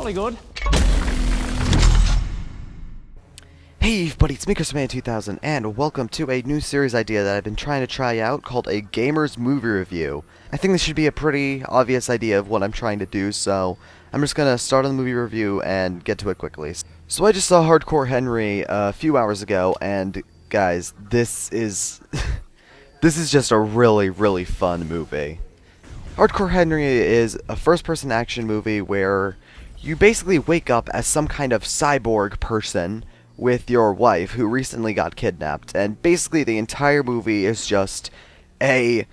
jolly good. Hey everybody, it's me, ChrisMan2000, and welcome to a new series idea that I've been trying to try out called a Gamer's Movie Review. I think this should be a pretty obvious idea of what I'm trying to do, so I'm just gonna start on the movie review and get to it quickly. So I just saw Hardcore Henry a few hours ago, and guys, this is this is just a really fun movie. Hardcore Henry is a first-person action movie where you basically wake up as some kind of cyborg person with your wife who recently got kidnapped, and basically the entire movie is just a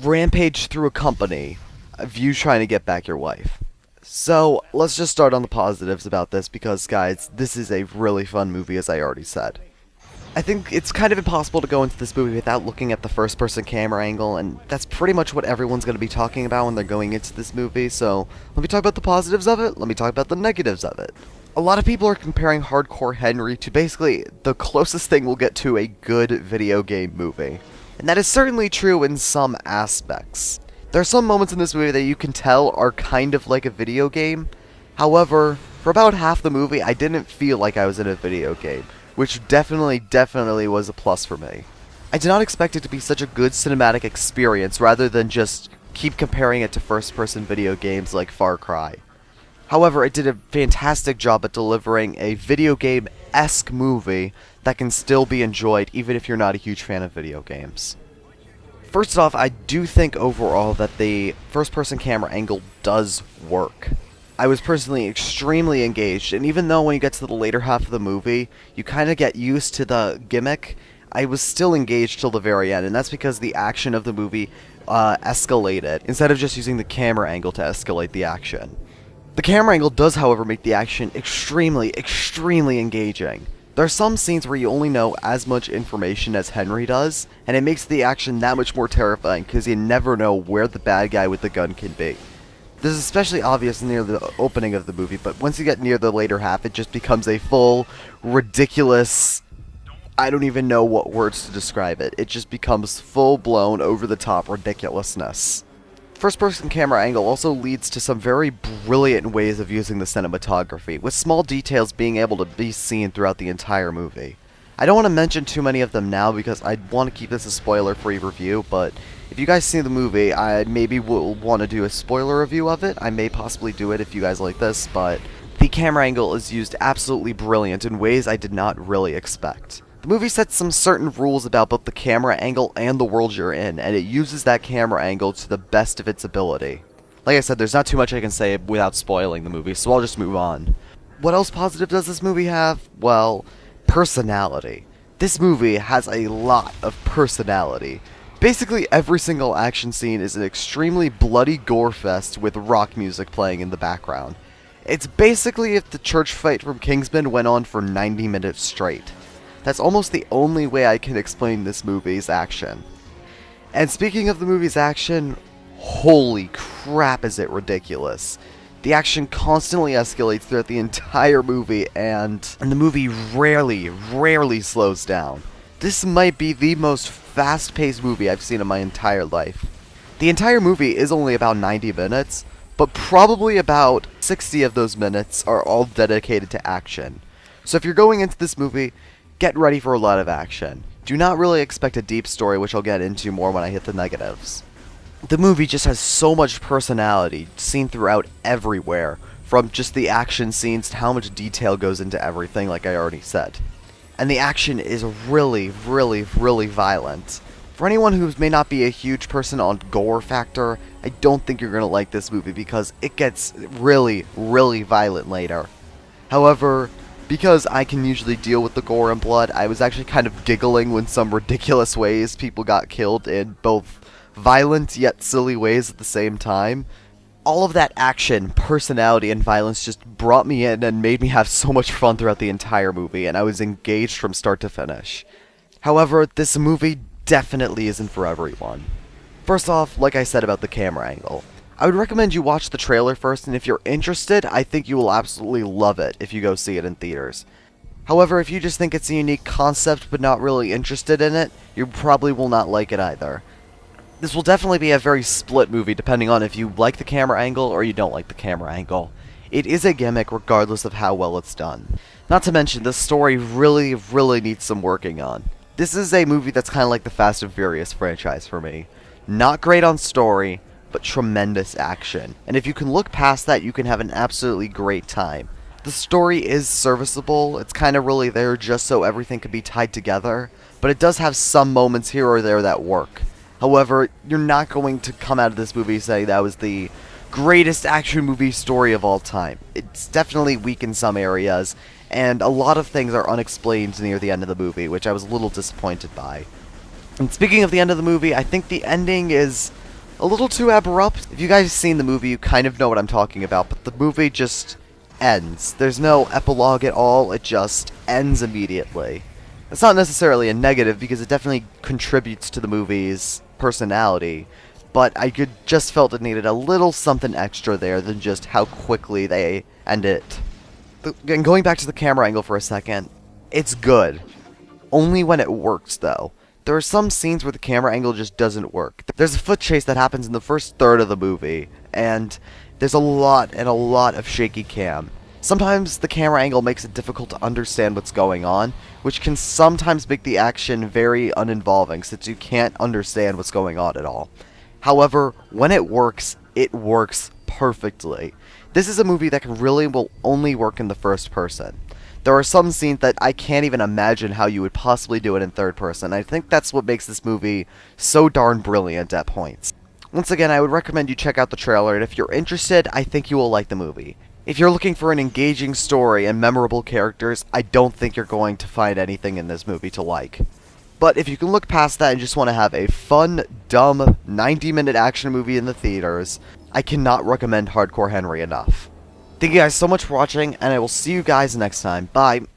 rampage through a company of you trying to get back your wife. So let's just start on the positives about this because, guys, this is a really fun movie, as I already said. I think it's kind of impossible to go into this movie without looking at the first-person camera angle, and that's pretty much what everyone's going to be talking about when they're going into this movie, so let me talk about the positives of it, let me talk about the negatives of it. A lot of people are comparing Hardcore Henry to basically the closest thing we'll get to a good video game movie. And that is certainly true in some aspects. There are some moments in this movie that you can tell are kind of like a video game. However, for about half the movie, I didn't feel like I was in a video game, which definitely was a plus for me. I did not expect it to be such a good cinematic experience rather than just keep comparing it to first-person video games like Far Cry. However, it did a fantastic job at delivering a video game-esque movie that can still be enjoyed even if you're not a huge fan of video games. First off, I do think overall that the first-person camera angle does work. I was personally extremely engaged, and even though when you get to the later half of the movie, you kind of get used to the gimmick, I was still engaged till the very end, and that's because the action of the movie escalated, instead of just using the camera angle to escalate the action. The camera angle does, however, make the action extremely engaging. There are some scenes where you only know as much information as Henry does, and it makes the action that much more terrifying because you never know where the bad guy with the gun can be. This is especially obvious near the opening of the movie, but once you get near the later half, it just becomes a full, ridiculous... I don't even know what words to describe it. It just becomes full-blown, over-the-top ridiculousness. First-person camera angle also leads to some very brilliant ways of using the cinematography, with small details being able to be seen throughout the entire movie. I don't want to mention too many of them now because I want to keep this a spoiler-free review, but if you guys see the movie, I maybe will want to do a spoiler review of it. I may possibly do it if you guys like this, but the camera angle is used absolutely brilliant in ways I did not really expect. The movie sets some certain rules about both the camera angle and the world you're in, and it uses that camera angle to the best of its ability. Like I said, there's not too much I can say without spoiling the movie, so I'll just move on. What else positive does this movie have? Well, personality. This movie has a lot of personality. Basically, every single action scene is an extremely bloody gore fest with rock music playing in the background. It's basically if the church fight from Kingsman went on for 90 minutes straight. That's almost the only way I can explain this movie's action. And speaking of the movie's action, holy crap is it ridiculous. The action constantly escalates throughout the entire movie, and the movie rarely slows down. This might be the most fast-paced movie I've seen in my entire life. The entire movie is only about 90 minutes, but probably about 60 of those minutes are all dedicated to action. So if you're going into this movie, get ready for a lot of action. Do not really expect a deep story, which I'll get into more when I hit the negatives. The movie just has so much personality seen throughout everywhere, from just the action scenes to how much detail goes into everything, like I already said. And the action is really violent. For anyone who may not be a huge person on gore factor, I don't think you're going to like this movie because it gets really violent later. However, because I can usually deal with the gore and blood, I was actually kind of giggling when some ridiculous ways people got killed in both violent yet silly ways at the same time. All of that action, personality, and violence just brought me in and made me have so much fun throughout the entire movie, and I was engaged from start to finish. However, this movie definitely isn't for everyone. First off, like I said about the camera angle, I would recommend you watch the trailer first, and if you're interested, I think you will absolutely love it if you go see it in theaters. However, if you just think it's a unique concept but not really interested in it, you probably will not like it either. This will definitely be a very split movie depending on if you like the camera angle or you don't like the camera angle. it is a gimmick regardless of how well it's done. Not to mention, the story really needs some working on. This is a movie that's kind of like the Fast and Furious franchise for me. Not great on story, but tremendous action. And if you can look past that, you can have an absolutely great time. The story is serviceable, it's kind of really there just so everything can be tied together, but it does have some moments here or there that work. However, you're not going to come out of this movie saying that was the greatest action movie story of all time. It's definitely weak in some areas, and a lot of things are unexplained near the end of the movie, which I was a little disappointed by. And speaking of the end of the movie, I think the ending is a little too abrupt. If you guys have seen the movie, you kind of know what I'm talking about, but the movie just ends. There's no epilogue at all, it just ends immediately. It's not necessarily a negative, because it definitely contributes to the movie's personality, but I just felt it needed a little something extra there than just how quickly they end it. And going back to the camera angle for a second, it's good. Only when it works, though. There are some scenes where the camera angle just doesn't work. There's a foot chase that happens in the first third of the movie, and there's a lot of shaky cam. Sometimes the camera angle makes it difficult to understand what's going on, which can sometimes make the action very uninvolving since you can't understand what's going on at all. However, when it works perfectly. This is a movie that will only work in the first person. There are some scenes that I can't even imagine how you would possibly do it in third person. I think that's what makes this movie so darn brilliant at points. Once again, I would recommend you check out the trailer, and if you're interested, I think you will like the movie. If you're looking for an engaging story and memorable characters, I don't think you're going to find anything in this movie to like. But if you can look past that and just want to have a fun, dumb, 90-minute action movie in the theaters, I cannot recommend Hardcore Henry enough. Thank you guys so much for watching, and I will see you guys next time. Bye!